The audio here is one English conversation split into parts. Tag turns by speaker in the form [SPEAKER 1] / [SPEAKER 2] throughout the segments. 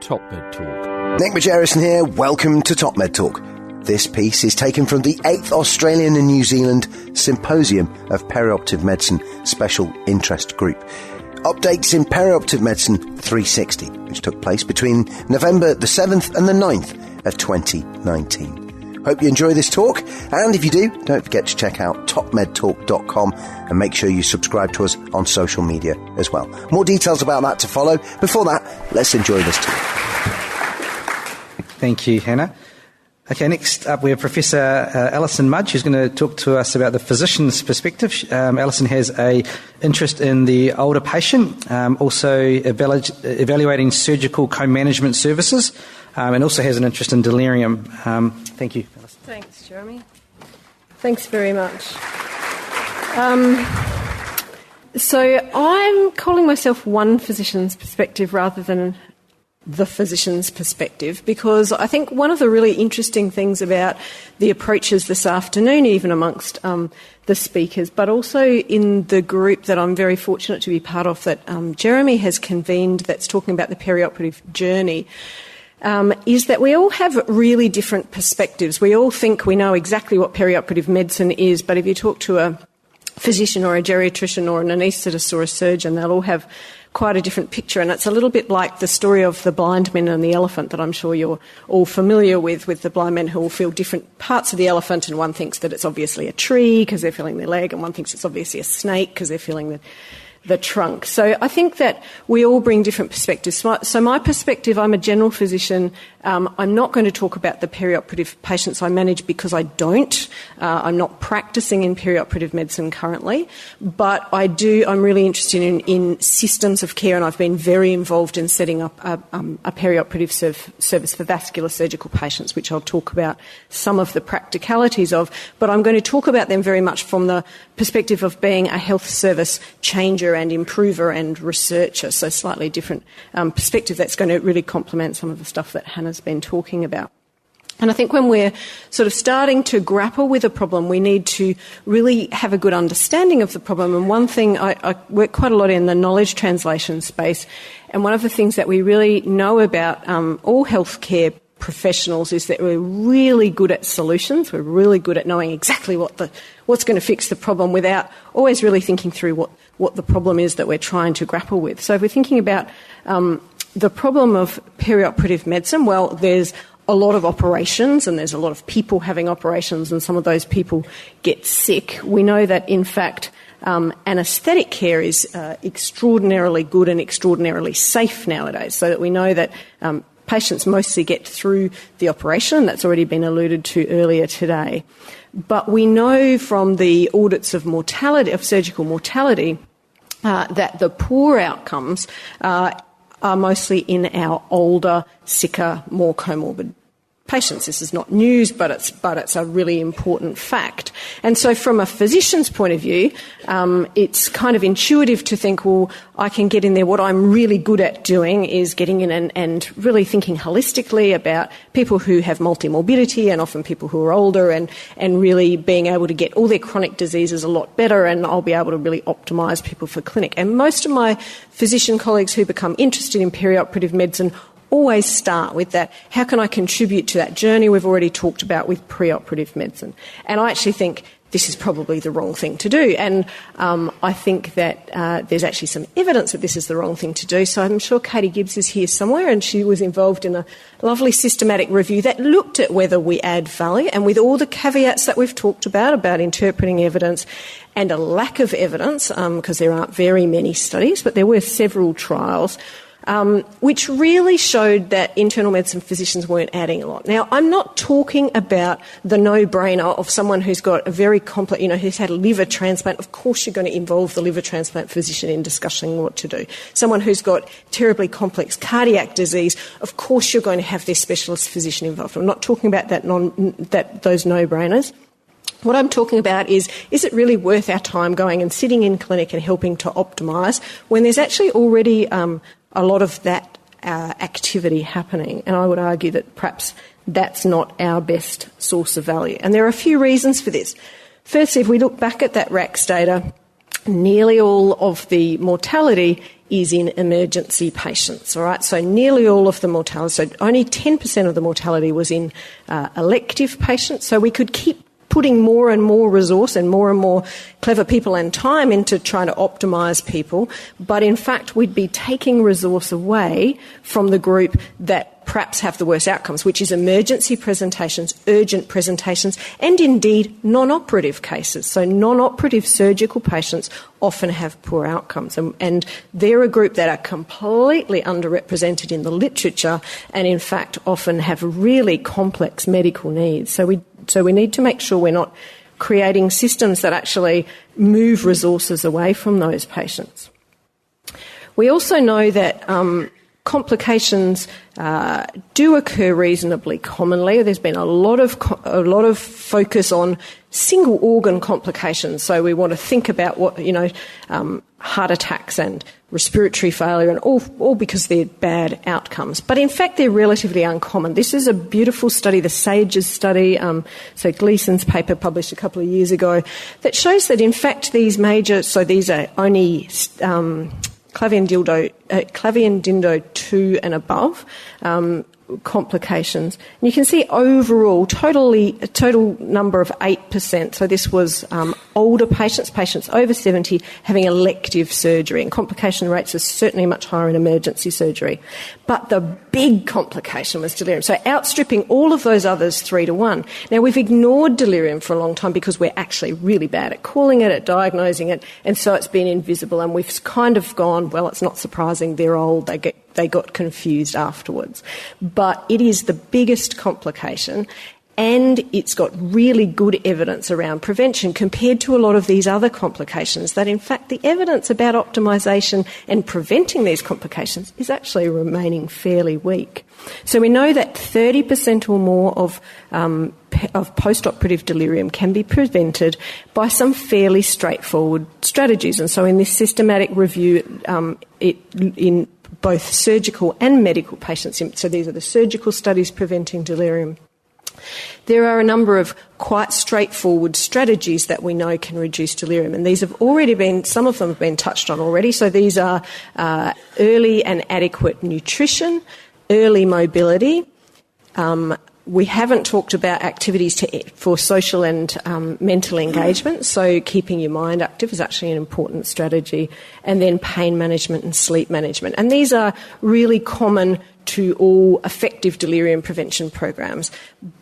[SPEAKER 1] Top Med Talk.
[SPEAKER 2] Nick Mudge here. Welcome to Top Med Talk. This piece is taken from the 8th Australian and New Zealand Symposium of Perioperative Medicine Special Interest Group. Updates in Perioperative Medicine 360, which took place between November the 7th and the 9th of 2019. Hope you enjoy this talk, and if you do, don't forget to check out topmedtalk.com and make sure you subscribe to us on social media as well. More details about that to follow. Before that, let's enjoy this talk.
[SPEAKER 3] Thank you, Hannah. Okay, next up we have Professor Alison Mudge, who's going to talk to us about the physician's perspective. Alison has an interest in the older patient, also evaluating surgical co-management services, and also has an interest in delirium. Thank you, Alison.
[SPEAKER 4] Thanks, Jeremy. Thanks very much. So I'm calling myself one physician's perspective rather than the physician's perspective, because I think one of the really interesting things about the approaches this afternoon, even amongst the speakers, but also in the group that I'm very fortunate to be part of that Jeremy has convened that's talking about the perioperative journey, is that we all have really different perspectives. We all think we know exactly what perioperative medicine is, but if you talk to a physician or a geriatrician or an anaesthetist or a surgeon, they'll all have quite a different picture, and it's a little bit like the story of the blind men and the elephant that I'm sure you're all familiar with the blind men who will feel different parts of the elephant, and one thinks that it's obviously a tree because they're feeling their leg, and one thinks it's obviously a snake because they're feeling the trunk. So I think that we all bring different perspectives. So my perspective, I'm a general physician. I'm not going to talk about the perioperative patients I manage because I don't. I'm not practicing in perioperative medicine currently, but I'm really interested in systems of care, and I've been very involved in setting up a perioperative service for vascular surgical patients, which I'll talk about some of the practicalities of, but I'm going to talk about them very much from the perspective of being a health service changer and improver and researcher, so slightly different perspective that's going to really complement some of the stuff that Hannah's been talking about. And I think when we're sort of starting to grapple with a problem, we need to really have a good understanding of the problem. And one thing, I work quite a lot in the knowledge translation space, and one of the things that we really know about all healthcare professionals is that we're really good at solutions. We're really good at knowing exactly what's going to fix the problem without always really thinking through what the problem is that we're trying to grapple with. So if we're thinking about the problem of perioperative medicine, well, there's a lot of operations and there's a lot of people having operations, and some of those people get sick. We know that, in fact, anaesthetic care is extraordinarily good and extraordinarily safe nowadays, so that we know that patients mostly get through the operation. That's already been alluded to earlier today. But we know from the audits of mortality, of surgical mortality, that the poor outcomes are mostly in our older, sicker, more comorbid patients. This is not news, but it's a really important fact. And so from a physician's point of view, it's kind of intuitive to think, well, I can get in there. What I'm really good at doing is getting in and really thinking holistically about people who have multimorbidity, and often people who are older, and really being able to get all their chronic diseases a lot better, and I'll be able to really optimise people for clinic. And most of my physician colleagues who become interested in perioperative medicine always start with that. How can I contribute to that journey we've already talked about with preoperative medicine? And I actually think this is probably the wrong thing to do. And I think that there's actually some evidence that this is the wrong thing to do. So I'm sure Katie Gibbs is here somewhere, and she was involved in a lovely systematic review that looked at whether we add value, and with all the caveats that we've talked about interpreting evidence and a lack of evidence, because there aren't very many studies, but there were several trials, which really showed that internal medicine physicians weren't adding a lot. Now, I'm not talking about the no-brainer of someone who's got a very complex, who's had a liver transplant. Of course you're going to involve the liver transplant physician in discussing what to do. Someone who's got terribly complex cardiac disease, of course you're going to have their specialist physician involved. I'm not talking about those no-brainers. What I'm talking about is it really worth our time going and sitting in clinic and helping to optimise when there's actually already a lot of that activity happening? And I would argue that perhaps that's not our best source of value. And there are a few reasons for this. Firstly, if we look back at that RACS data, nearly all of the mortality is in emergency patients, all right? So nearly all of the mortality, so only 10% of the mortality was in elective patients. So we could keep putting more and more resource and more clever people and time into trying to optimise people, but in fact we'd be taking resource away from the group that perhaps have the worst outcomes, which is emergency presentations, urgent presentations, and indeed non-operative cases. So non-operative surgical patients often have poor outcomes, and they're a group that are completely underrepresented in the literature and in fact often have really complex medical needs. So we need to make sure we're not creating systems that actually move resources away from those patients. We also know that complications do occur reasonably commonly. There's been a lot of focus on single organ complications. So we want to think about what heart attacks and respiratory failure, and all because they're bad outcomes. But in fact, they're relatively uncommon. This is a beautiful study, the SAGES study, so Gleason's paper published a couple of years ago, that shows that in fact these are only Clavien-Dindo 2 and above complications. And you can see overall, a total number of 8%. So this was older patients over 70, having elective surgery. And complication rates are certainly much higher in emergency surgery. But the big complication was delirium. So outstripping all of those others 3-1. Now, we've ignored delirium for a long time because we're actually really bad at calling it, at diagnosing it, and so it's been invisible. And we've kind of gone, well, it's not surprising, they're old, they got confused afterwards. But it is the biggest complication, and it's got really good evidence around prevention compared to a lot of these other complications, that in fact the evidence about optimisation and preventing these complications is actually remaining fairly weak. So we know that 30% or more of post-operative delirium can be prevented by some fairly straightforward strategies. And so in this systematic review, in both surgical and medical patients, so these are the surgical studies preventing delirium, there are a number of quite straightforward strategies that we know can reduce delirium, and these have already been, some of them have been touched on already. So these are early and adequate nutrition, early mobility. We haven't talked about activities for social and mental engagement, so keeping your mind active is actually an important strategy, and then pain management and sleep management. And these are really common to all effective delirium prevention programs,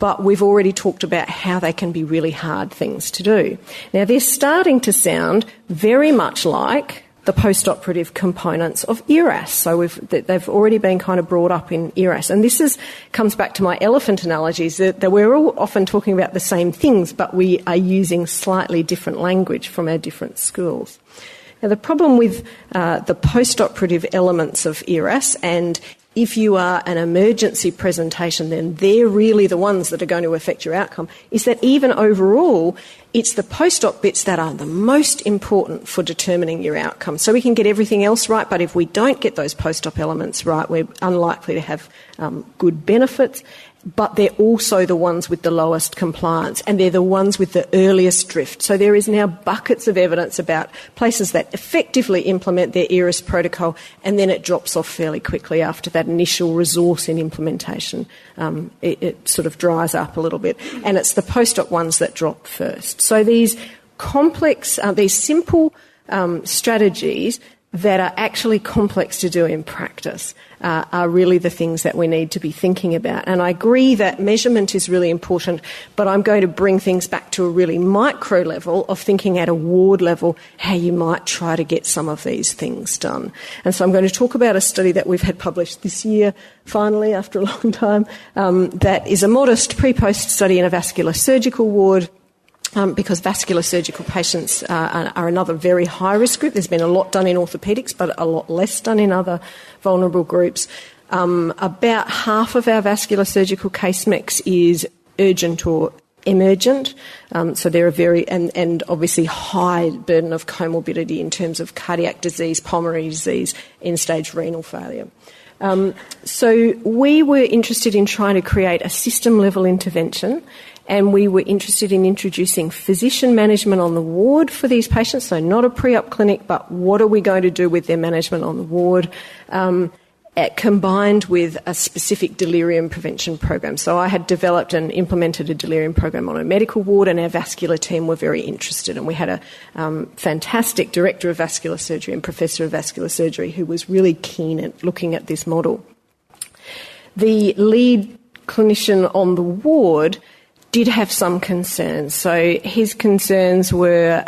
[SPEAKER 4] but we've already talked about how they can be really hard things to do. Now, they're starting to sound very much like the post-operative components of ERAS. So they've already been kind of brought up in ERAS. And this comes back to my elephant analogies, that we're all often talking about the same things, but we are using slightly different language from our different schools. Now, the problem with the post-operative elements of ERAS, and if you are an emergency presentation, then they're really the ones that are going to affect your outcome, is that even overall, it's the post-op bits that are the most important for determining your outcome. So we can get everything else right, but if we don't get those post-op elements right, we're unlikely to have good benefits. But they're also the ones with the lowest compliance, and they're the ones with the earliest drift. So there is now buckets of evidence about places that effectively implement their ERAS protocol, and then it drops off fairly quickly after that initial resource in implementation. It sort of dries up a little bit, and it's the post-op ones that drop first. So these complex, these simple strategies that are actually complex to do in practice are really the things that we need to be thinking about. And I agree that measurement is really important, but I'm going to bring things back to a really micro level of thinking at a ward level how you might try to get some of these things done. And so I'm going to talk about a study that we've had published this year, finally, after a long time, that is a modest pre-post study in a vascular surgical ward, because vascular surgical patients are another very high-risk group. There's been a lot done in orthopaedics, but a lot less done in other vulnerable groups. About half of our vascular surgical case mix is urgent or emergent, so they're a very, and obviously high burden of comorbidity in terms of cardiac disease, pulmonary disease, end-stage renal failure. So we were interested in trying to create a system-level intervention, and we were interested in introducing physician management on the ward for these patients, so not a pre-op clinic, but what are we going to do with their management on the ward, combined with a specific delirium prevention program. So I had developed and implemented a delirium program on a medical ward, and our vascular team were very interested. And we had a fantastic director of vascular surgery and professor of vascular surgery who was really keen at looking at this model. The lead clinician on the ward did have some concerns. So his concerns were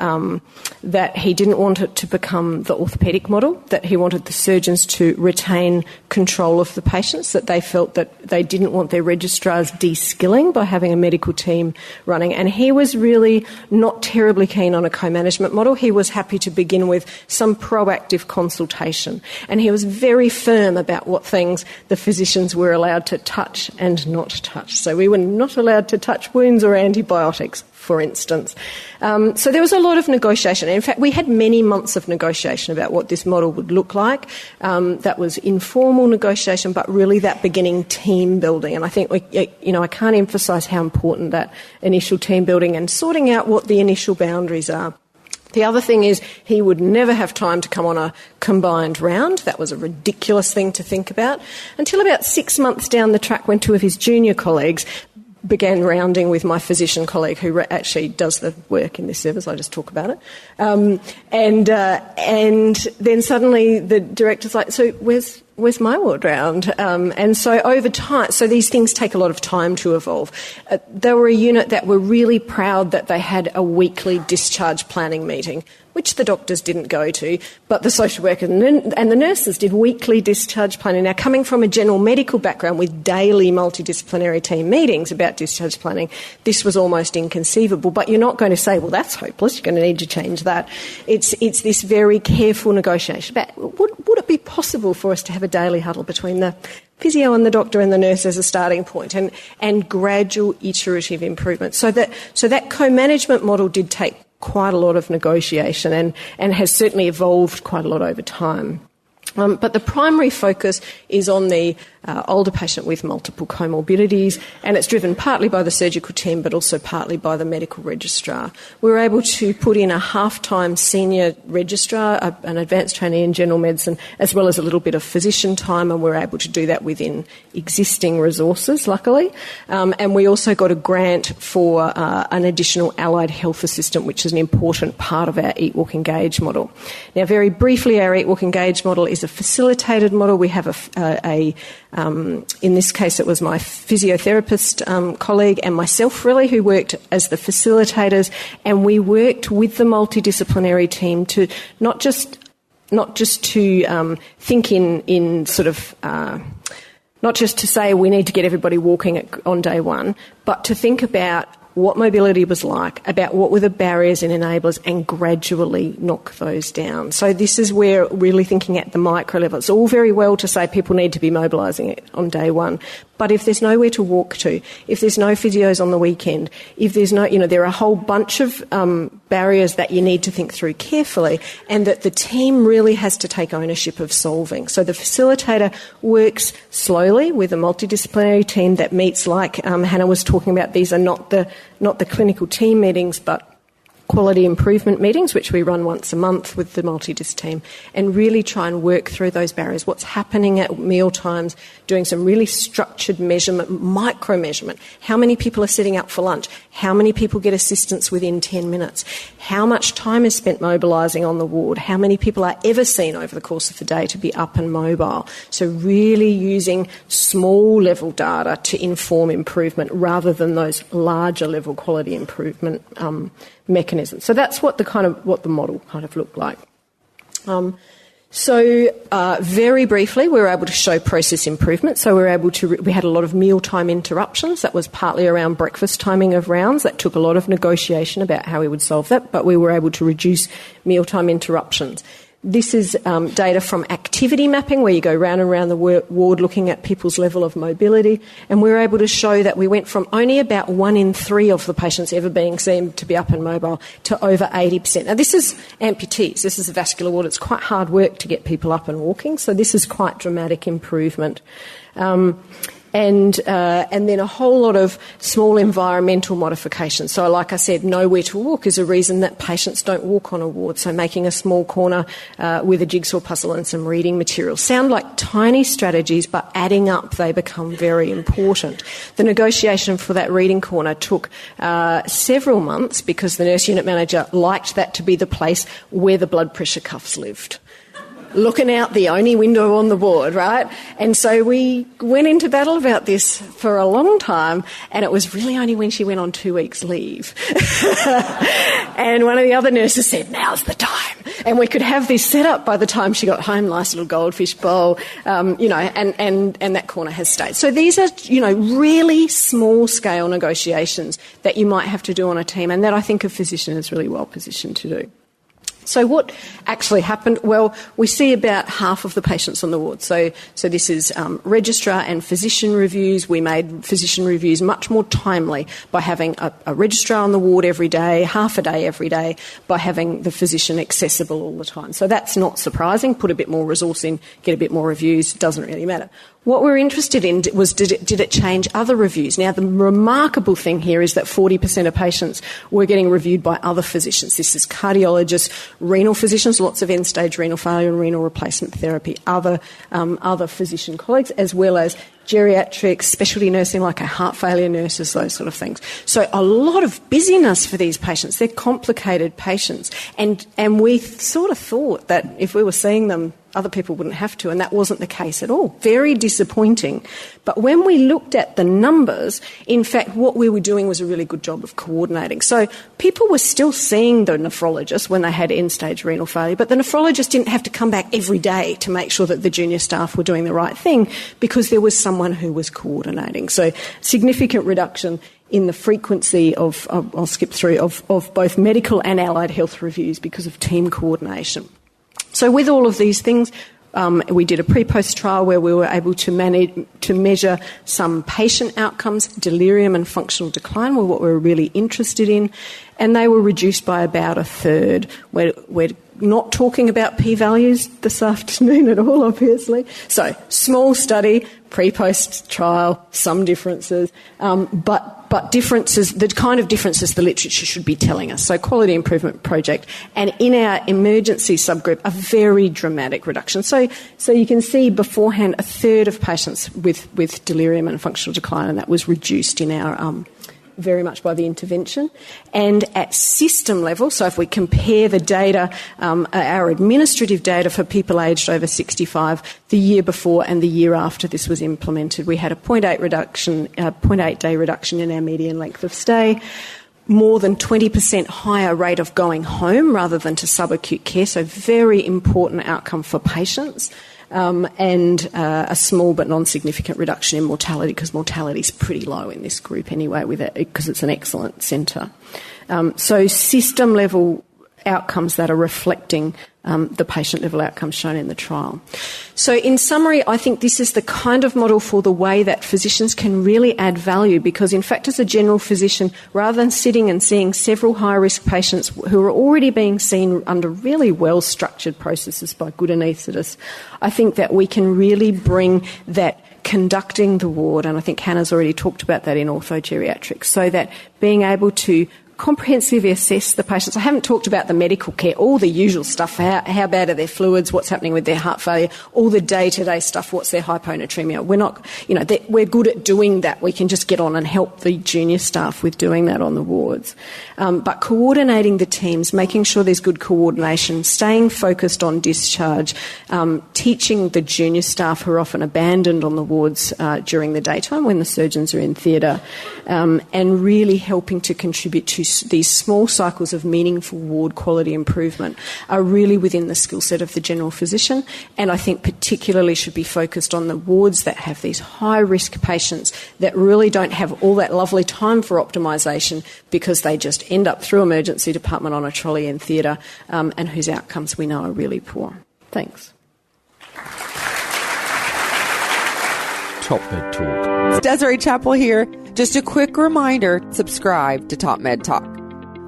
[SPEAKER 4] that he didn't want it to become the orthopaedic model, that he wanted the surgeons to retain control of the patients, that they felt that they didn't want their registrars de-skilling by having a medical team running. And he was really not terribly keen on a co-management model. He was happy to begin with some proactive consultation. And he was very firm about what things the physicians were allowed to touch and not touch. So we were not allowed to touch wounds or antibiotics, for instance. So there was a lot of negotiation. In fact, we had many months of negotiation about what this model would look like. That was informal negotiation, but really that beginning team building. And I think, I can't emphasise how important that initial team building and sorting out what the initial boundaries are. The other thing is he would never have time to come on a combined round. That was a ridiculous thing to think about. Until about 6 months down the track when two of his junior colleagues began rounding with my physician colleague who actually does the work in this service. I just talk about it. And then suddenly the director's like, so where's my ward round? And so over time, so these things take a lot of time to evolve. They were a unit that were really proud that they had a weekly discharge planning meeting, which the doctors didn't go to, but the social workers and the nurses did weekly discharge planning. Now, coming from a general medical background with daily multidisciplinary team meetings about discharge planning, this was almost inconceivable. But you're not going to say, well, that's hopeless, you're going to need to change that. It's this very careful negotiation about would it be possible for us to have a daily huddle between the physio and the doctor and the nurse as a starting point, and gradual iterative improvement. So that co-management model did take quite a lot of negotiation and has certainly evolved quite a lot over time. But the primary focus is on the older patient with multiple comorbidities, and it's driven partly by the surgical team but also partly by the medical registrar. We were able to put in a half-time senior registrar, an advanced trainee in general medicine, as well as a little bit of physician time, and we're able to do that within existing resources, luckily. And we also got a grant for an additional allied health assistant, which is an important part of our Eat, Walk, Engage model. Now, very briefly, our Eat, Walk, Engage model is a facilitated model. We have in this case, it was my physiotherapist colleague and myself, really, who worked as the facilitators, and we worked with the multidisciplinary team to not just to think in sort of not just to say we need to get everybody walking on day one, but to think about what mobility was like, about what were the barriers and enablers, and gradually knock those down. So this is where really thinking at the micro level. It's all very well to say people need to be mobilising it on day one, but if there's nowhere to walk to, if there's no physios on the weekend, if there's no, there are a whole bunch of barriers that you need to think through carefully, and that the team really has to take ownership of solving. So the facilitator works slowly with a multidisciplinary team that meets, like Hannah was talking about. These are not the clinical team meetings, but quality improvement meetings, which we run once a month with the multidis team, and really try and work through those barriers. What's happening at meal times, doing some really structured measurement, micro measurement. How many people are sitting up for lunch? How many people get assistance within 10 minutes? How much time is spent mobilising on the ward? How many people are ever seen over the course of the day to be up and mobile? So really using small level data to inform improvement rather than those larger level quality improvement mechanisms. So that's what the model kind of looked like. Very briefly, we were able to show process improvement. So we had a lot of mealtime interruptions. That was partly around breakfast timing of rounds. That took a lot of negotiation about how we would solve that, but we were able to reduce mealtime interruptions. This is data from activity mapping, where you go round and round the ward looking at people's level of mobility. And we were able to show that we went from only about 1 in 3 of the patients ever being seen to be up and mobile to over 80%. Now, this is amputees. This is a vascular ward. It's quite hard work to get people up and walking. So this is quite dramatic improvement. And then a whole lot of small environmental modifications. So like I said, nowhere to walk is a reason that patients don't walk on a ward. So making a small corner with a jigsaw puzzle and some reading material. Sound like tiny strategies, but adding up, they become very important. The negotiation for that reading corner took several months because the nurse unit manager liked that to be the place where the blood pressure cuffs lived. Looking out the only window on the ward, right? And so we went into battle about this for a long time, and it was really only when she went on 2 weeks leave. And one of the other nurses said, now's the time. And we could have this set up by the time she got home, nice little goldfish bowl, and that corner has stayed. So these are, really small-scale negotiations that you might have to do on a team, and that I think a physician is really well positioned to do. So what actually happened? Well, we see about half of the patients on the ward. So this is registrar and physician reviews. We made physician reviews much more timely by having a registrar on the ward every day, half a day every day, by having the physician accessible all the time. So that's not surprising. Put a bit more resource in, get a bit more reviews, doesn't really matter. What we're interested in was did it change other reviews? Now, the remarkable thing here is that 40% of patients were getting reviewed by other physicians. This is cardiologists, renal physicians, lots of end-stage renal failure and renal replacement therapy, other physician colleagues, as well as geriatrics, specialty nursing like our heart failure nurses, those sort of things. So a lot of busyness for these patients. They're complicated patients. And we sort of thought that if we were seeing them, other people wouldn't have to, and that wasn't the case at all. Very disappointing. But when we looked at the numbers, in fact, what we were doing was a really good job of coordinating. So people were still seeing the nephrologist when they had end-stage renal failure, but the nephrologist didn't have to come back every day to make sure that the junior staff were doing the right thing because there was someone who was coordinating. So significant reduction in the frequency of I'll skip through, of both medical and allied health reviews because of team coordination. So with all of these things, we did a pre-post trial where we were able to measure some patient outcomes. Delirium and functional decline were what we were really interested in, and they were reduced by about a third. We're not talking about p-values this afternoon at all, obviously. So small study, pre-post trial, some differences, but differences, the kind of differences the literature should be telling us. So quality improvement project, and in our emergency subgroup, a very dramatic reduction. So you can see beforehand a third of patients with delirium and functional decline, and that was reduced in our very much by the intervention. And at system level, so if we compare the data, our administrative data for people aged over 65, the year before and the year after this was implemented, we had a 0.8 day reduction in our median length of stay, more than 20% higher rate of going home rather than to subacute care, so very important outcome for patients. And a small but non-significant reduction in mortality, because mortality is pretty low in this group anyway, because it's an excellent centre. So system-level outcomes that are reflecting the patient-level outcomes shown in the trial. So in summary, I think this is the kind of model for the way that physicians can really add value, because in fact as a general physician, rather than sitting and seeing several high-risk patients who are already being seen under really well-structured processes by good anaesthetists, I think that we can really bring that conducting the ward, and I think Hannah's already talked about that in orthogeriatrics, so that being able to comprehensively assess the patients. I haven't talked about the medical care, all the usual stuff, how bad are their fluids, what's happening with their heart failure, all the day-to-day stuff, what's their hyponatremia. We're not, we're good at doing that. We can just get on and help the junior staff with doing that on the wards. But coordinating the teams, making sure there's good coordination, staying focused on discharge, teaching the junior staff who are often abandoned on the wards during the daytime when the surgeons are in theatre, and really helping to contribute to these small cycles of meaningful ward quality improvement are really within the skill set of the general physician, and I think particularly should be focused on the wards that have these high-risk patients that really don't have all that lovely time for optimisation because they just end up through emergency department on a trolley in theatre, and whose outcomes we know are really poor. Thanks.
[SPEAKER 1] Top Med Talk. It's Desiree Chappell here. Just a quick reminder, subscribe to Top Med Talk.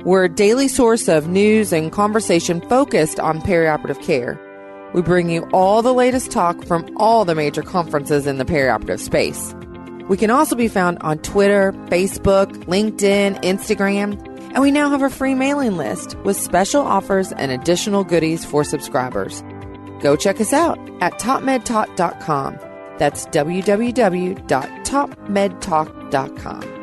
[SPEAKER 1] We're a daily source of news and conversation focused on perioperative care. We bring you all the latest talk from all the major conferences in the perioperative space. We can also be found on Twitter, Facebook, LinkedIn, Instagram, and we now have a free mailing list with special offers and additional goodies for subscribers. Go check us out at topmedtalk.com. That's www.topmedtalk.com.